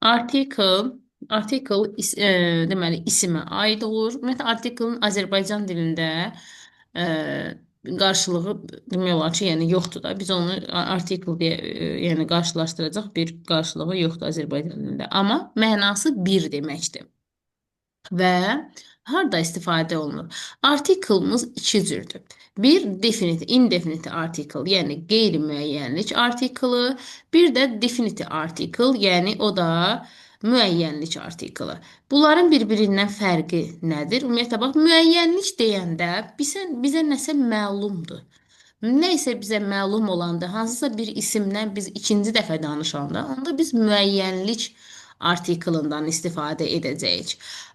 Article, deməli isimə aid olur. Ümumiyyətlə artiklın Azərbaycan dilində e, qarşılığı demək olar ki, yəni yoxdur da. Biz onu article deyə yəni qarşılaşdıracaq bir qarşılığı yoxdur Azərbaycan dilində. Amma mənası bir deməkdir. Və harda istifadə olunur? Artiklımız iki cürdür. Bir definite, indefinite article, yəni qeyri-müəyyənlik artiklı, bir də definite article, yəni o da müəyyənlik artiklı. Bunların bir-birindən fərqi nədir? Ümumiyyətlə bax, müəyyənlik deyəndə bizə nəsə məlumdur. Nə isə bizə məlum olanda, hansısa bir isimdən biz ikinci dəfə danışanda, onda biz müəyyənlik artiklından istifadə edəcəyik.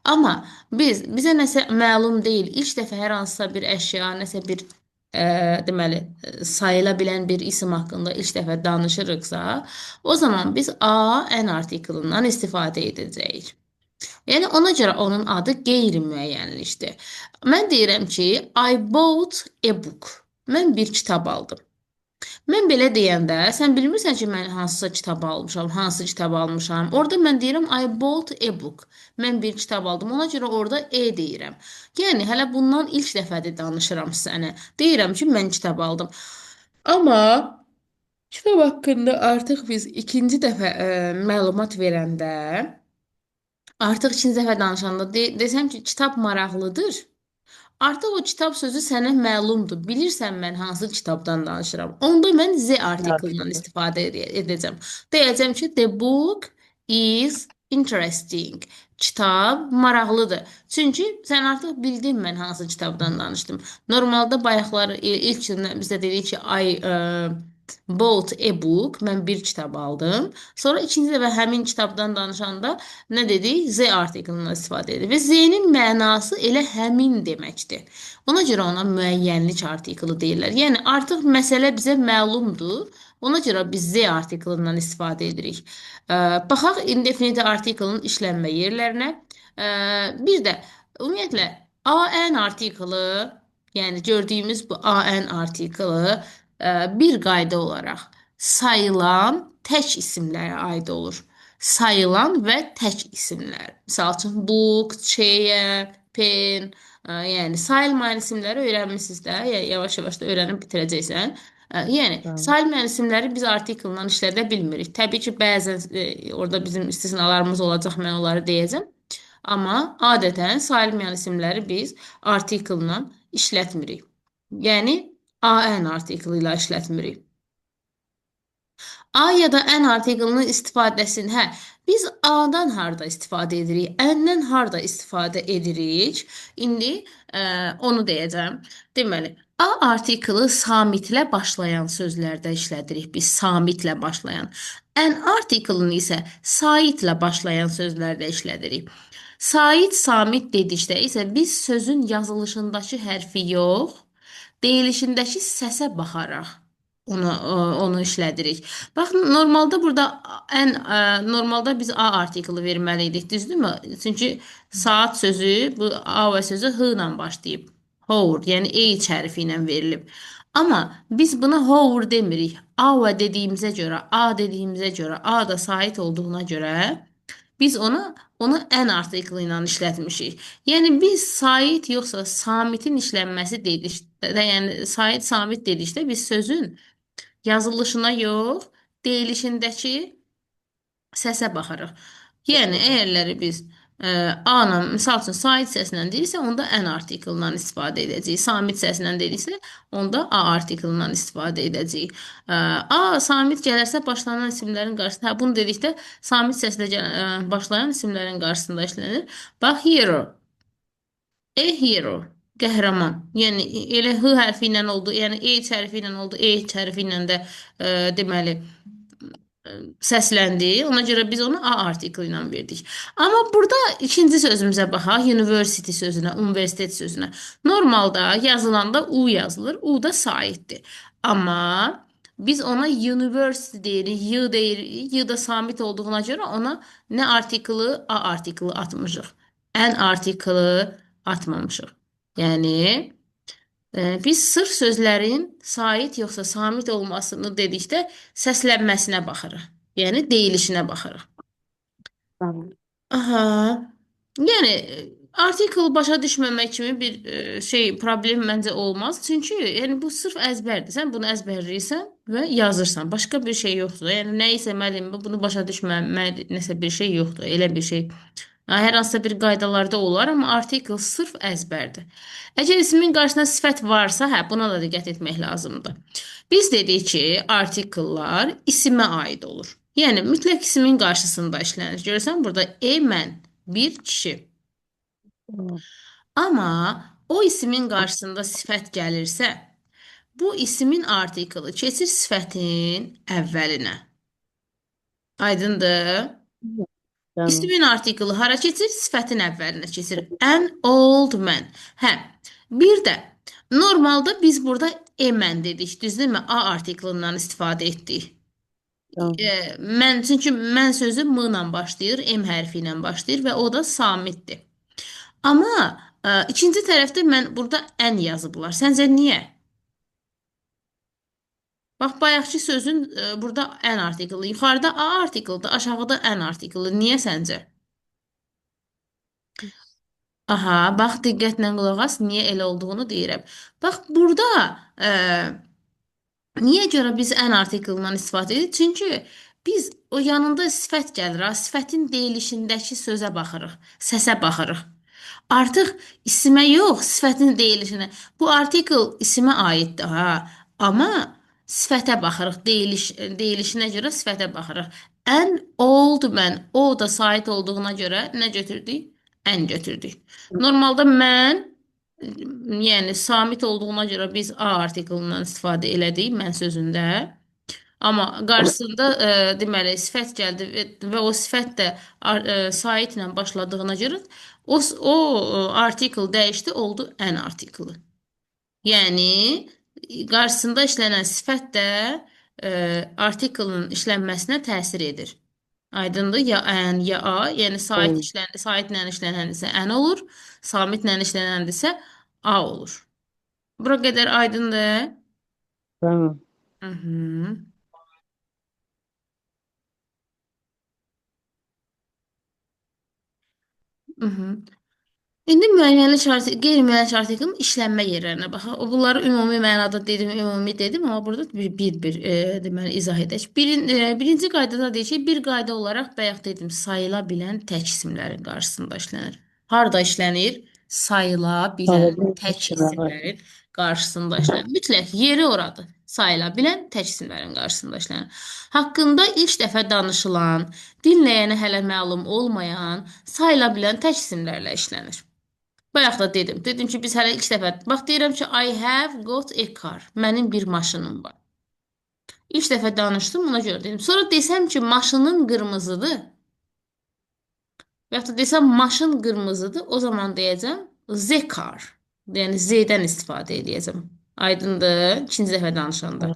Amma bizə nəsə məlum deyil, ilk dəfə hər hansısa bir əşya, nəsə bir deməli sayıla bilən bir isim haqqında ilk dəfə danışırıqsa, o zaman biz an artiklından istifadə edəcəyik. Yəni ona görə onun adı qeyri-müəyyənlikdir. Mən deyirəm ki, I bought a book. Mən bir kitab aldım. Mən belə deyəndə, sən bilmirsən ki, mən hansısa kitab almışam, hansı kitab almışam. Orada mən deyirəm I bought a book. Mən bir kitab aldım. Ona görə orada deyirəm. Yəni hələ bundan ilk dəfədir danışıram sənə. Deyirəm ki, mən kitab aldım. Amma kitab haqqında artıq biz ikinci dəfə məlumat verəndə, artıq ikinci dəfə danışanda desəm ki, kitab maraqlıdır. Artıq o kitab sözü sənə məlumdur. Bilirsən mən hansı kitabdan danışıram. Onda mən Z artiklından Article. istifadə edəcəm. Deyəcəm ki, the book is interesting. Kitab maraqlıdır. Çünki sən artıq bildin mən hansı kitabdan danışdım. Normalda bayaqlar ilk bizdə dedik ki, I bought a book. Mən bir kitab aldım. Sonra ikinci dəfə həmin kitabdan danışanda nə dedik? Z artiklından istifadə edir. Və Z-nin mənası elə həmin deməkdir. Ona görə ona müəyyənlik artiklı deyirlər. Yəni artıq məsələ bizə məlumdur. Ona görə biz Z artiklından istifadə edirik. Baxaq indefinite artiklın işlənmə yerlərinə. Bir də ümumiyyətlə AN artiklı, yəni gördüyümüz bu AN artiklı bir qayda olaraq sayılan tək isimlərə aid olur. Sayılan və tək isimlər. Misal üçün book, chair, pen, yəni sayılmayan isimləri öyrənmisiniz də, yavaş-yavaş da öyrənib bitirəcəksən. Yəni Tamam. sayılmayan isimləri biz artikldan işlədə bilmirik. Təbii ki, bəzən orada bizim istisnalarımız olacaq, mən onları deyəcəm. Amma adətən sayılmayan isimləri biz artikldan işlətmirik. Yəni AN artiklı ilə işlətmirik. A ya da N artiklının istifadəsini, biz A-dan harda istifadə edirik, N-dən harda istifadə edirik? İndi onu deyəcəm. Deməli, A artiklı samitlə başlayan sözlərdə işlədirik. Biz samitlə başlayan. N artiklını isə saitlə başlayan sözlərdə işlədirik. Sait, samit dedikdə isə biz sözün yazılışındakı hərfi yox, deyilişindəki səsə baxaraq onu işlədirik. Bax, normalda burada normalda biz A artiklı verməli idik, düzdürmü? Çünki saat sözü bu A və sözü H ilə başlayıb. Hour, yəni H hərfi ilə verilib. Amma biz buna hour demirik. A dediyimizə görə, A da sait olduğuna görə biz onu N artiklı ilə işlətmişik. Yəni biz sait yoxsa samitin işlənməsi dedikdə, yəni sait samit dedikdə biz sözün yazılışına yox, deyilişindəki səsə baxırıq. Yəni əgərləri biz A-la, misal üçün sait səslə deyirsə, onda N artiklından istifadə edəcəyik. Samit səslə deyirsə, onda A artiklından istifadə edəcəyik. Samit gələrsə başlanan isimlərin qarşısında, bunu dedikdə samit səslə başlayan isimlərin qarşısında işlənir. Bax, hero, a hero, qəhrəman. Yəni elə H hərfi ilə oldu, yəni H hərfi ilə oldu, H hərfi ilə də deməli səsləndi. Ona görə biz onu A artiklı ilə verdik. Amma burada ikinci sözümüzə baxaq, university sözünə, universitet sözünə. Normalda yazılanda U yazılır, U da saitdir. Amma biz ona university deyirik, Y deyirik, Y da samit olduğuna görə ona nə artiklı, A artiklı atmışıq. N artiklı atmamışıq. Yəni biz sırf sözlərin sait yoxsa samit olmasını dedikdə səslənməsinə baxırıq. Yəni deyilişinə baxırıq. Tamam. Aha. Yəni artikel başa düşməmək kimi bir problem məncə olmaz. Çünki yəni bu sırf əzbərdir. Sən bunu əzbərləyirsən və yazırsan. Başqa bir şey yoxdur. Yəni nə isə müəllim bunu başa düşməmək nəsə bir şey yoxdur. Elə bir şey. Hər hansısa bir qaydalarda olar, amma artikel sırf əzbərdir. Əgər ismin qarşısında sifət varsa, hə, buna da diqqət etmək lazımdır. Biz dedik ki, artikellar isimə aid olur. Yəni mütləq ismin qarşısında işlənir. Görürsən burada mən bir kişi. Tamam. Amma o ismin qarşısında sifət gəlirsə, bu ismin artiklı keçir sifətin əvvəlinə. Aydındır? Tamam. İsmin artiklı hara keçir? Sifətin əvvəlinə keçir. An old man. Hə. Bir də normalda biz burada man dedik, düzdürmü? A artiklından istifadə etdik. Tamam. Mən çünki mən sözü m ilə başlayır, m hərfi ilə başlayır və o da samitdir. Amma ikinci tərəfdə mən burada ən yazıblar. Səncə niyə? Bax bayaqki sözün burada ən artiklı, yuxarıda a artikldır, aşağıda ən artiklı. Niyə səncə? Aha, bax diqqətlə qulaq as, niyə elə olduğunu deyirəm. Bax burada e, niyə görə biz ən artiklından istifadə edirik? Çünki biz o yanında sifət gəlir, ha, sifətin deyilişindəki sözə baxırıq, səsə baxırıq. Artıq isimə yox, sifətin deyilişinə. Bu artikl isimə aiddir, ha. Amma sifətə baxırıq, deyilişinə görə sifətə baxırıq. An old man, o da sait olduğuna görə nə götürdük? Ən götürdük. Normalda mən yəni samit olduğuna görə biz A artiklından istifadə elədik mən sözündə. Amma qarşısında deməli sifət gəldi və o sifət də sait ilə başladığına görə o artikl dəyişdi, oldu ən artiklı. Yəni qarşısında işlənən sifət də artiklın işlənməsinə təsir edir. Aydındır? Ya ən, ya a, yəni Tamam. saitlə işlənən isə ən olur, samitlə işlənən isə a olur. Bura qədər aydındır? Tamam. Mhm. Mhm. İndi müəyyənləş artikel, qeyri-müəyyənləş artiklın işlənmə yerlərinə baxaq. Bunları ümumi mənada dedim, ümumi dedim, amma burada bir deməli izah edək. Birinci qaydada deyək ki, bir qayda olaraq bayaq dedim, sayıla bilən tək isimlərin qarşısında işlənir. Harda işlənir? Sayıla bilən Talibim tək işime var. isimlərin qarşısında işlənir. Mütləq yeri oradır. Sayıla bilən tək isimlərin qarşısında işlənir. Haqqında ilk dəfə danışılan, dinləyənə hələ məlum olmayan, sayıla bilən tək isimlərlə işlənir. Bayaq da dedim. Dedim ki, biz hələ ilk dəfə, bax deyirəm ki, I have got a car. Mənim bir maşınım var. İlk dəfə danışdım, ona görə dedim. Sonra desəm ki, maşının qırmızıdır, və yaxud da desəm maşın qırmızıdır, o zaman deyəcəm the car. Yəni Z-dən istifadə edəcəm. Aydındır? İkinci dəfə danışanda.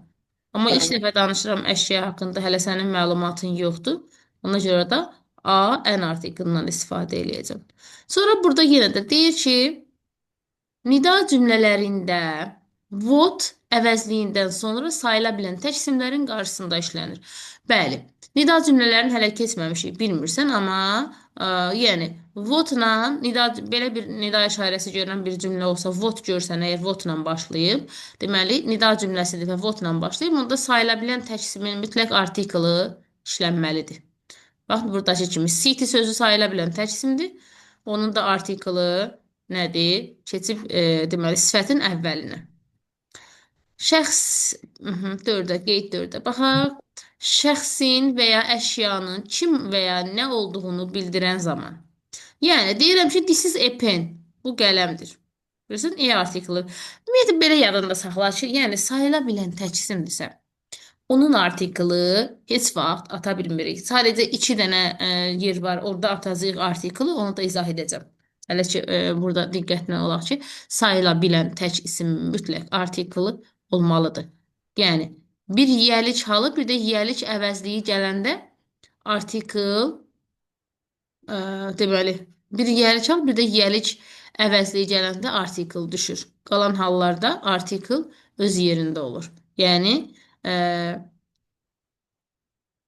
Amma ilk Tamam. dəfə danışıram əşya haqqında, hələ sənin məlumatın yoxdur. Ona görə də A ən artiklından istifadə edəcəm. Sonra burada yenə də deyir ki, nida cümlələrində what əvəzliyindən sonra sayıla bilən tək isimlərin qarşısında işlənir. Bəli, nida cümlələrini hələ keçməmişik, bilmirsən, amma yəni what-la nida belə bir nida işarəsi görünən bir cümlə olsa, what görsən, əgər what-la başlayıb, deməli nida cümləsidir və what-la başlayıb, onda sayıla bilən tək isimin mütləq artiklı işlənməlidir. Bax, buradakı kimi city sözü sayıla bilən tək isimdir. Onun da artiklı nədir? Keçib deməli sifətin əvvəlinə. Şəxs, dördə, qeyd dördə. Baxaq. Şəxsin və ya əşyanın kim və ya nə olduğunu bildirən zaman. Yəni deyirəm ki, this is a pen. Bu qələmdir. Görürsən, e artiklı. Ümumiyyətlə belə yadında saxla ki, yəni sayıla bilən tək isimdirsə, onun artiklı heç vaxt ata bilmirik. Sadəcə iki dənə yer var. Orada atacağıq artiklı, onu da izah edəcəm. Hələ ki burada diqqətlə olaq ki, sayıla bilən tək isim mütləq artiklı olmalıdır. Yəni bir yiyəlik halı, bir də yiyəlik əvəzliyi gələndə artikl deməli bir yiyəlik hal, bir də yiyəlik əvəzliyi gələndə artikl düşür. Qalan hallarda artikl öz yerində olur. Yəni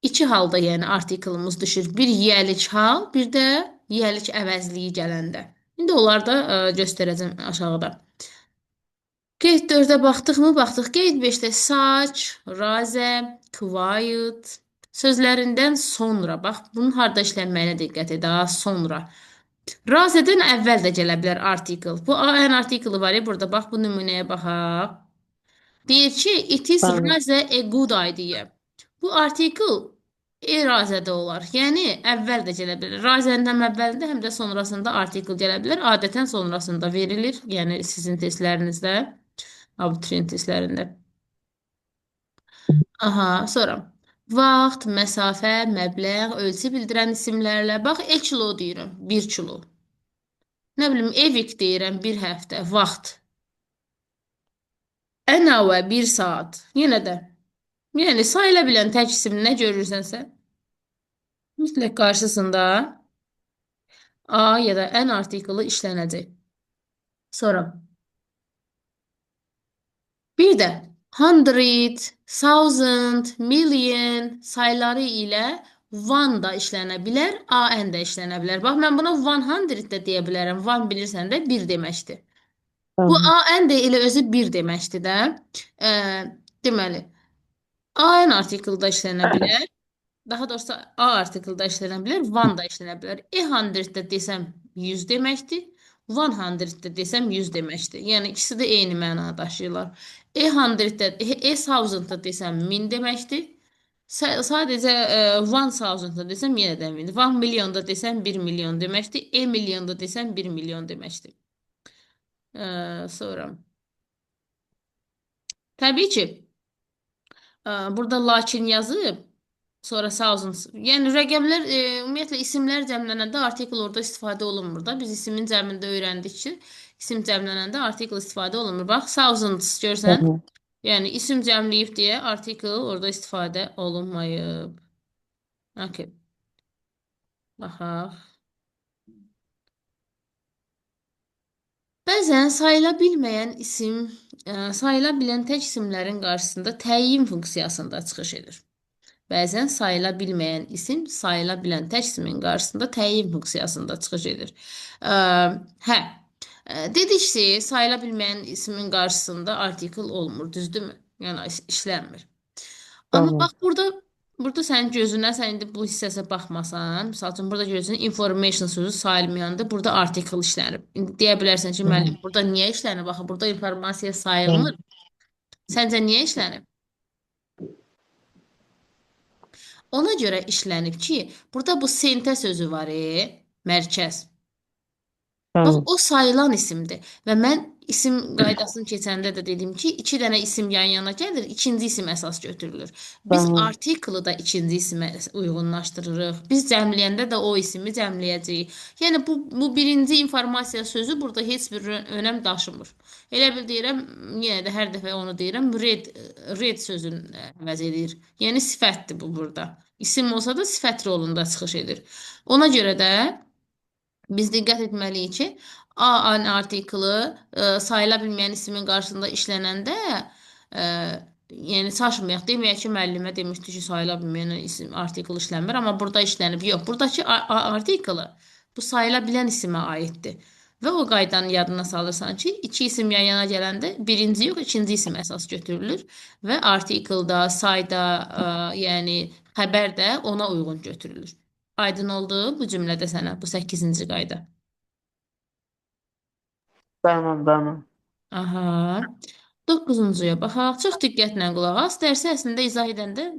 İki halda yəni artiklımız düşür. Bir yiyəlik hal, bir də yiyəlik əvəzliyi gələndə. İndi onları da göstərəcəm aşağıda. Qeyd 4-ə baxdıqmı? Baxdıq. Qeyd 5-də such, rather, quiet sözlərindən sonra. Bax, bunun harda işlənməyinə diqqət et. Daha sonra. Rather'dən əvvəl də gələ bilər article. Bu an artiklı var ya burada. Bax, bu nümunəyə baxaq. Deyir ki, it is Tamam. rather a good idea. Bu artikel irazədə olar. Yəni əvvəl də gələ bilər. Razənin həm əvvəlində, həm də sonrasında artikel gələ bilər. Adətən sonrasında verilir. Yəni sizin testlərinizdə, abituriyent testlərində. Aha, sonra vaxt, məsafə, məbləğ, ölçü bildirən isimlərlə. Bax, kilo deyirəm, 1 kilo. Nə bilim, evik deyirəm, 1 həftə, vaxt. An hour, 1 saat. Yenə də. Yəni sayıla bilən tək isim nə görürsənsə, mütləq qarşısında A ya da ən artiklı işlənəcək. Sonra bir də hundred, thousand, million sayıları ilə one da işlənə bilər, an da işlənə bilər. Bax, mən buna 100 də deyə bilərəm. One bilirsən də 1 deməkdir. Bu Tamam. an da elə özü 1 deməkdir də. E, deməli, an artiklda işlənə bilər. Daha doğrusu A artikeldə işlənə bilər, one da işlənə bilər. E100-də desəm 100 deməkdir. 100-də desəm 100 deməkdir. Yəni ikisi də eyni məna daşıyırlar. E100-də, E1000-da desəm 1000 deməkdir. Sadəcə 1000-da desəm yenə də 1000. 1 milyonda desəm 1 milyon deməkdir. E milyonda desəm 1 milyon deməkdir. Sonra təbii ki, burada lakin yazıb sonra thousands. Yəni rəqəmlər ümumiyyətlə isimlər cəmlənəndə artikel orada istifadə olunmur da. Biz isimin cəmində öyrəndik ki, isim cəmlənəndə artikel istifadə olunmur. Bax, thousands görsən? Tamam. Yəni isim cəmləyib deyə artikel orada istifadə olunmayıb. Okay. Baxaq. Bəzən sayıla bilməyən isim, sayıla bilən tək isimlərin qarşısında təyin funksiyasında çıxış edir. Bəzən sayıla bilməyən isim sayıla bilən tək isimin qarşısında təyin funksiyasında çıxış edir. Hə, dedik ki, sayıla bilməyən isimin qarşısında artikel olmur, düzdürmü? Yəni işlənmir. Amma bax Tamam. burada sənin gözünə, sən indi bu hissəsə baxmasan, misal üçün burada görürsən information sözü sayılmayanda burada artikel işlənib. İndi deyə bilərsən ki, müəllim, Tamam. burada niyə işlənib? Baxı, burada informasiya Tamam. sayılmır. Səncə niyə işlənib? Ona görə işlənib ki, burada bu sentə sözü var, mərkəz. Bax, Tamam. o sayılan isimdir. Və mən isim qaydasını keçəndə də dedim ki, iki dənə isim yan-yana gəlir, ikinci isim əsas götürülür. Biz Tamam. artiklı da ikinci isimə uyğunlaşdırırıq. Biz cəmləyəndə də o ismi cəmləyəcəyik. Yəni bu birinci informasiya sözü burada heç bir önəm daşımır. Elə bil deyirəm, yenə də hər dəfə onu deyirəm, red sözünü əvəz edir. Yəni sifətdir bu burada. İsim olsa da sifət rolunda çıxış edir. Ona görə də biz diqqət etməliyik ki, an artiklı sayıla bilməyən ismin qarşısında işlənəndə e, yəni çaşmayaq. Deməyək ki, müəllimə demişdi ki, sayıla bilməyən isim artikl işlənmir, amma burada işlənib. Yox, buradakı artiklı bu sayıla bilən isimə aiddir. Və o qaydanı yadına salırsan ki, iki isim yan-yana gələndə birinci yox, ikinci isim əsas götürülür və artiklda, sayda, yəni xəbər də ona uyğun götürülür. Aydın oldu bu cümlədə sənə bu 8-ci qayda. Tamam. Tamam. Aha. 9-cuya baxaq. Çox diqqətlə qulaq as. Dərsi əslində izah edəndə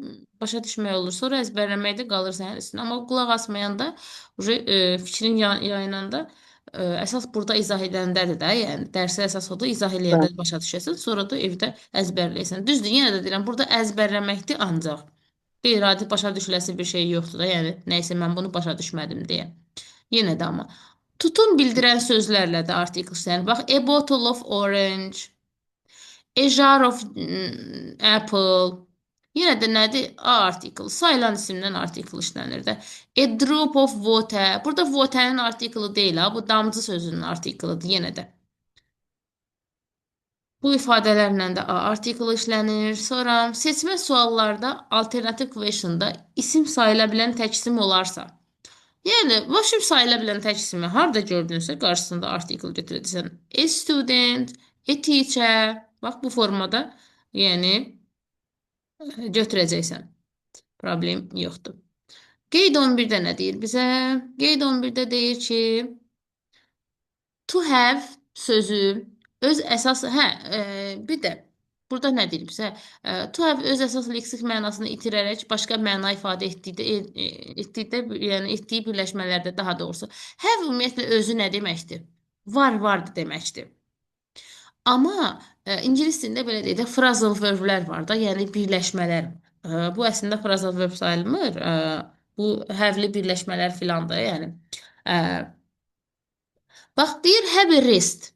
başa düşmək olur. Sonra əzbərləməkdə qalır sənin üstünə. Amma qulaq asmayanda fikrin yayınanda əsas burada izah edəndədir də. Yəni dərsə əsas odur, izah Tamam. eləyəndə başa düşəsən, sonra da evdə əzbərləyəsən. Düzdür, yenə də deyirəm, burada əzbərləməkdir ancaq. Qeyri-adi başa düşüləsi bir şey yoxdur da. Yəni nəysə mən bunu başa düşmədim deyə. Yenə də amma tutum bildirən sözlərlə də artikel işlənir. Bax, a bottle of orange, a jar of apple. Yenə də nədir? A artikel. Sayılan isimdən artikel işlənir də. A drop of water. Burada water'ın artikeli deyil ha. Bu damcı sözünün artikelidir yenə də. Bu ifadələrlə də A artiklı işlənir. Sonra seçmə suallarda alternative questionda isim sayıla bilən tək isim olarsa, yəni vəbşim sayıla bilən tək ismi harda gördünsə qarşısında artikl götürəcəksən. A student, a teacher. Bax bu formada, yəni götürəcəksən. Problem yoxdur. Qeyd 11-də nə deyir bizə? Qeyd 11-də deyir ki, to have sözü öz əsas, bir də burada nə deyir bizə? To have öz əsas leksik mənasını itirərək başqa məna ifadə etdikdə, yəni etdiyi birləşmələrdə daha doğrusu. Have ümumiyyətlə özü nə deməkdir? Vardır deməkdir. Amma ingilis dilində belə deyək də phrasal verblər var da, yəni birləşmələr. Bu əslində phrasal verb sayılmır. Bu have-li birləşmələr filandır, yəni. Ə, Bax deyir have a rest.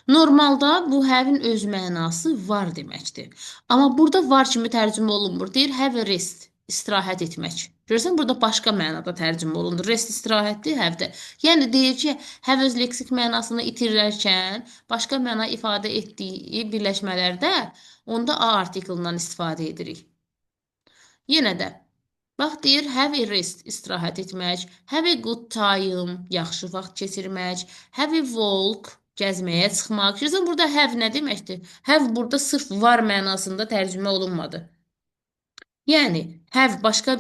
Normalda bu have-in öz mənası var deməkdir. Amma burada var kimi tərcümə olunmur. Deyir have a rest, istirahət etmək. Görürsən burada başqa mənada tərcümə olunur. Rest istirahətdir, have də. Yəni deyir ki, have öz leksik mənasını itirərkən başqa məna ifadə etdiyi birləşmələrdə onda A artiklından istifadə edirik. Yenə də bax deyir have a rest, istirahət etmək, have a good time, yaxşı vaxt keçirmək, have a walk, gəzməyə çıxmaq. Görürsən burada have nə deməkdir? Have burada sırf var mənasında tərcümə olunmadı. Yəni have başqa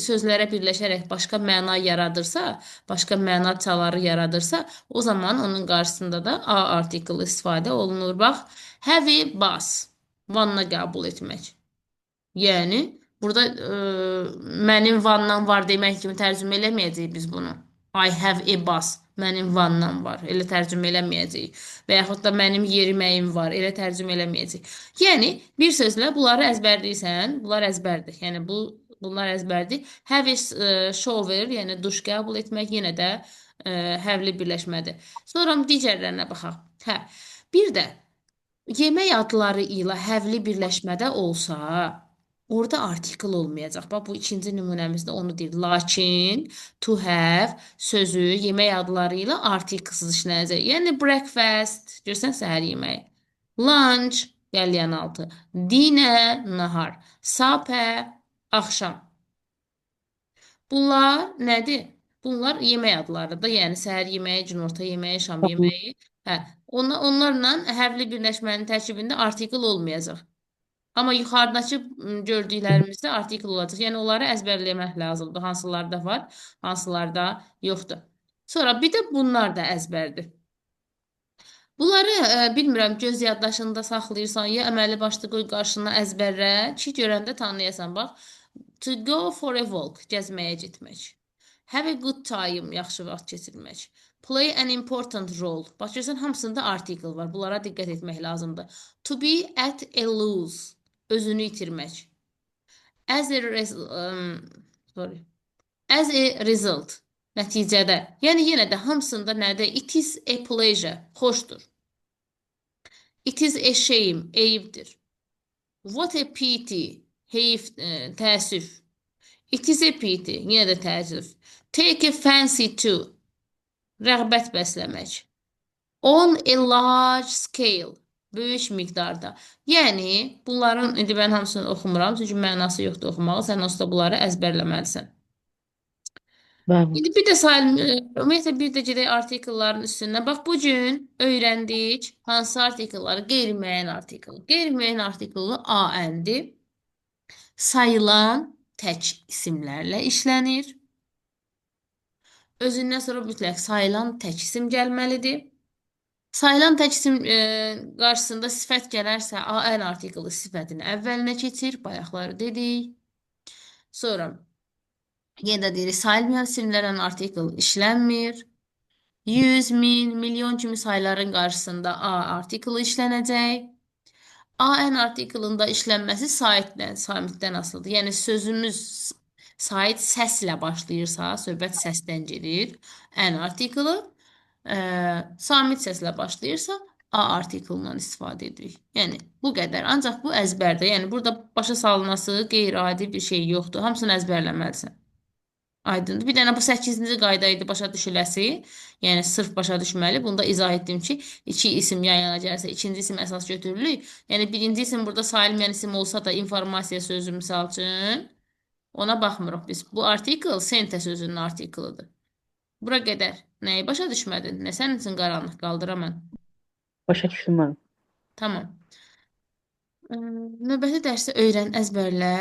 sözlərə birləşərək başqa məna yaradırsa, başqa məna çaları yaradırsa, o zaman onun qarşısında da A artiklı istifadə olunur. Bax, have a bus, vanna qəbul etmək. Yəni burada mənim vannan var demək kimi tərcümə eləməyəcəyik biz bunu. I have a bus. Mənim vannan var. Elə tərcümə eləməyəcəyik. Və yaxud da mənim yeriməyim var. Elə tərcümə eləməyəcəyik. Yəni bir sözlə bunları əzbərləyirsən, bunlar əzbərdir. Yəni bunlar əzbərdir. Have is shower, yəni duş qəbul etmək yenə də have-li birləşmədir. Sonra digərlərinə baxaq. Hə. Bir də yemək adları ilə have-li birləşmədə olsa, orada artikl olmayacaq. Bax, bu ikinci nümunəmizdə onu deyir. Lakin, to have sözü yemək adları ilə artiklsız işlənəcək. Yəni, breakfast, görsən səhər yeməyi. Lunch, qəlyan altı. Dinner, nahar. Supper, axşam. Bunlar nədir? Bunlar yemək adlarıdır. Yəni, səhər yeməyi, günorta yeməyi, şam Tamam. yeməyi. Hə, onlarla have-li birləşmənin tərkibində artikl olmayacaq. Amma yuxarıdakı gördüklərimizdə artikl olacaq. Yəni onları əzbərləmək lazımdır. Hansılarda var, hansılarda yoxdur. Sonra bir də bunlar da əzbərdir. Bunları bilmirəm göz yaddaşında saxlayırsan ya əməli başda qoy qarşına əzbərlə ki görəndə tanıyasan bax. To go for a walk, gəzməyə getmək. Have a good time, yaxşı vaxt keçirmək. Play an important role. Bax görsən hamısında article var. Bunlara diqqət etmək lazımdır. To be at a lose, özünü itirmək. As a sorry. As a result, nəticədə. Yəni yenə də hamısında nədir? It is a pleasure, xoşdur. It is a shame, eyibdir. What a pity, heyif, təəssüf. It is a pity, yenə də təəssüf. Take a fancy to, rəğbət bəsləmək. On a large scale, böyük miqdarda. Yəni, bunların, indi mən hamısını oxumuram, çünki mənası yoxdur oxumağı, sən onsuz da bunları əzbərləməlisən. Bəli. İndi bir də ümumiyyətlə bir də gedək artikelların üstündən. Bax, bugün öyrəndik hansı artikelları? Qeyri-müəyyən artikel. Qeyri-müəyyən artikelini AN-dir. Sayılan tək isimlərlə işlənir. Özündən sonra mütləq sayılan tək isim gəlməlidir. Sayılan tək isim qarşısında sifət gələrsə, AN artiklı sifətin əvvəlinə keçir. Bayaqları dedik. Sonra yenə də deyirik, sayılmayan isimlərlə artikl işlənmir. 100, 1000, milyon kimi sayıların qarşısında A artiklı işlənəcək. AN artiklında işlənməsi samitdən asılıdır. Yəni sözümüz sait səslə başlayırsa, söhbət səsdən gedir. N artiklı samit səslə başlayırsa, A artiklından istifadə edirik. Yəni bu qədər. Ancaq bu əzbərdə. Yəni burada başa salınması qeyri-adi bir şey yoxdur. Hamısını əzbərləməlisən. Aydındır. Bir dənə bu 8-ci qayda idi başa düşüləsi. Yəni sırf başa düşməli. Bunda izah etdim ki, iki isim yan yana gəlsə, ikinci isim əsas götürülür. Yəni birinci isim burada sayılmayan isim olsa da informasiya sözü misal üçün ona baxmırıq biz. Bu artikel sentə sözünün artiklıdır. Bura qədər. Nəyi başa düşmədin? Nə sənin üçün qaranlıq qaldıram mən? Başa düşdüm mən. Tamam. Növbəti dərsdə öyrən, əzbərlə.